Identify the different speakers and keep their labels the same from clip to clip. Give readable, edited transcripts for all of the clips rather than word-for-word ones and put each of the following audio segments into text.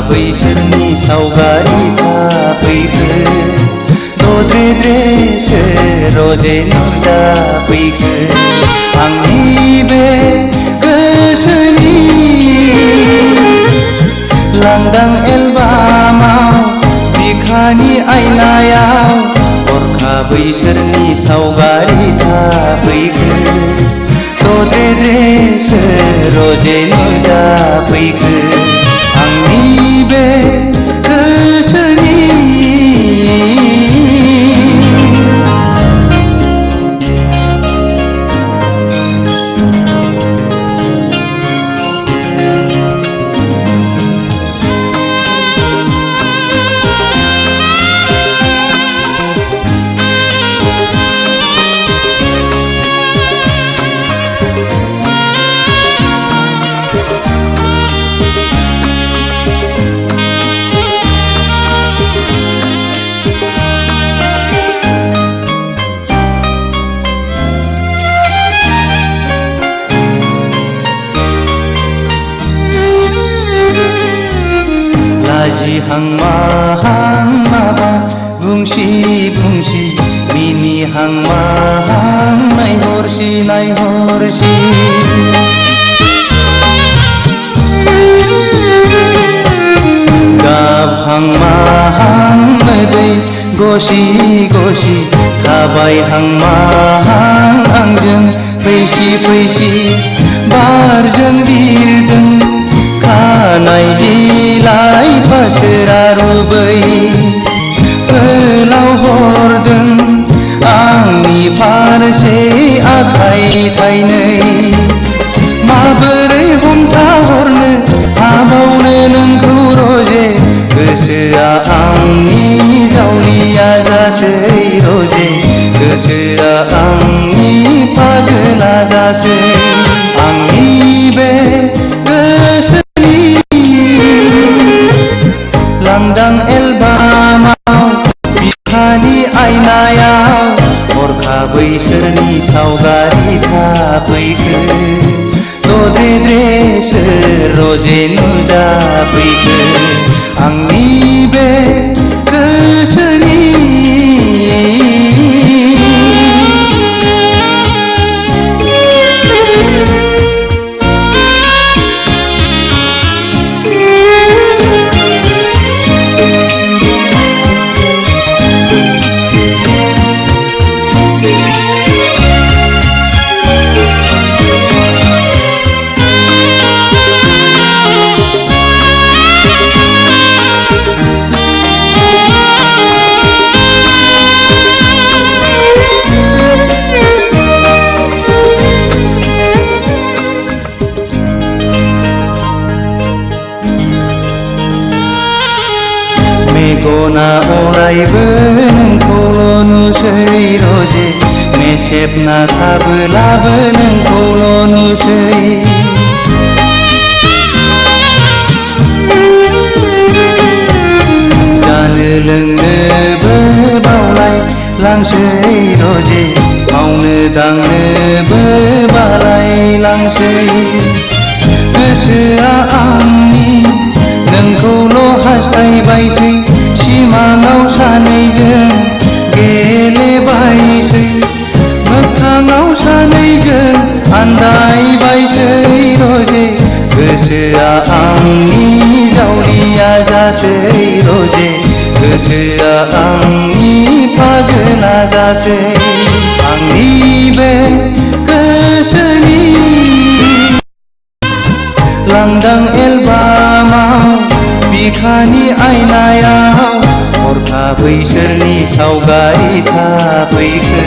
Speaker 1: बैसोरनि सावगारि थाफैखो दद्रेद्रेसो रजे नुजाफैखो आंनि बे गोसोनि लांदां एलबामाव बिखानि आयनायाव हरखाब बैसोरनि सावगारि थाफैखो दद्रेद्रेसो रजे नुजाफैखो आंनि बे गोसोनि लाजिहां माहां माबा बुंसि बुंसि मिनिहां माहां नायहरसि नायहरसि गाबहां माहां मोदै गसि गसि थाबायहां माहां आंजों फैसि फैसि बारजों बिरदों खानाय बिलाइ फासोरा रुबै फोलाव हरदों आंनि फारसे आखाइ थाइनै माबोरै हमथाहरनो हाबावनो नोंखौ रजे गोसोआ आंनि जावलिया जासै रजे गोसोआ आंनि पागला जासै आंनि बे लांदां एलबामाव बिखानि आयनायाव हरखाब बैसोरनि सावगारि थाफैखो दद्रेद्रेसो रजे नुजाफैखो आंनि बे गोसोनि मेगना अरायबो नोंखौल' नुसै रजे मेसेबना थाबोलाबो नोंखौल' नुसै जानो लोंनोबो बावलाय लांसै रजे मावनो दांनोबो बालाय लांसै गोसोआ आंनि नोंखौल' हास्थायबायसै सिमाङाव सानैजों गेलेबायसै मोगथाङाव सानैजों आन्दायबायसै रजे गोसोआ आंनि जावलिया जासै रजे गोसोआ आंनि पागला जासै आंनि बे गोसोनि लांदां एलबामाव बिखानि आयनायाव हरखाब बैसोरनि सावगारि थाफैखो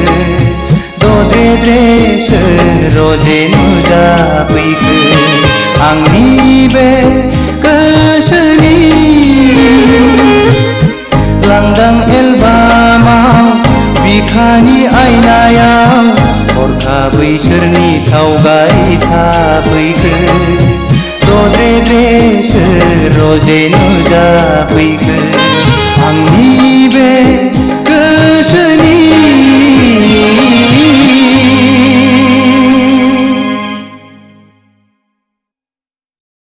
Speaker 1: दद्रेद्रेसो रजे नुजाफैखो आंनि बे गोसोनि लांदां एलबामाव बिखानि आयनायाव हरखाब बैसोरनि सावगारि थाफैखो दद्रेद्रेसो रजे नुजाफैखो